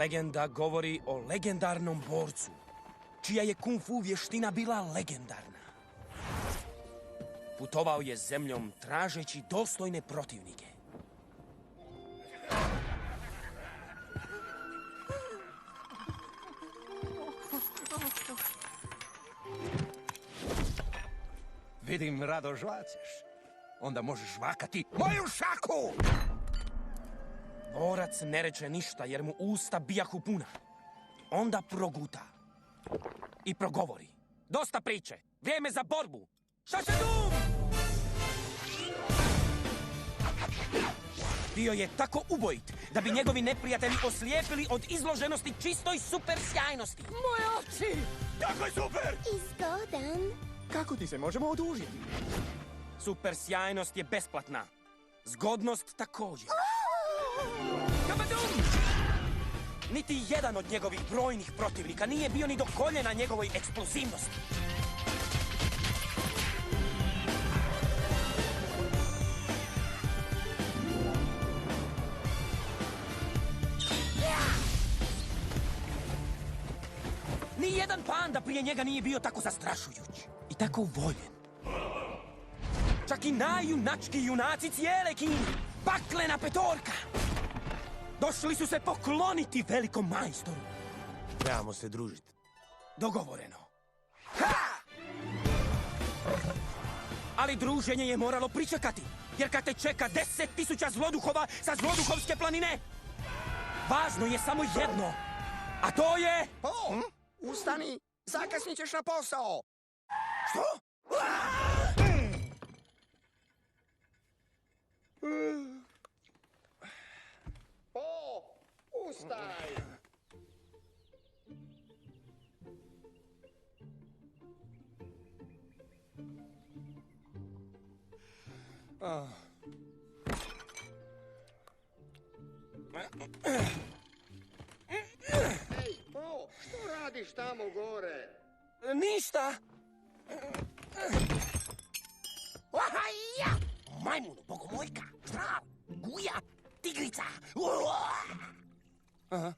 Legenda govori o legendarnom borcu, čija je kung fu vještina bila legendarna. Putovao je zemljom tražeći dostojne protivnike. Vidim, rado žvaceš. Onda možeš žvakati moju šaku! Borac ne reče ništa jer mu usta bijahu puna. Onda proguta. I progovori. Dosta priče! Vrijeme za borbu! Šašedum! Bio je tako ubojit da bi njegovi neprijatelji oslijepili od izloženosti čistoj super sjajnosti. Moje oči! Kako je super! I zgodan. Kako ti se možemo odužiti? Super sjajnost je besplatna. Zgodnost također. Kabadum! Niti jedan od njegovih brojnih protivnika nije bio ni do koljena njegovoj eksplozivnosti. Nijedan panda prije njega nije bio tako zastrašujuć i tako voljen. Čak i najjunački junaci cijele Kine, paklena petorka, došli su se pokloniti velikom majstoru. Trebamo se družiti. Dogovoreno. Ha! Ali druženje je moralo pričekati, jer kad te čeka 10.000 zloduhova sa zloduhovske planine, važno je samo jedno, a to je... Ustani! Zakasnit ćeš na posao! Što? Ustaj! Ej, Po, što radiš tamo gore? Ništa! Ohaja! Majmun, bogomojka, žral, guja, tigrica! Aha.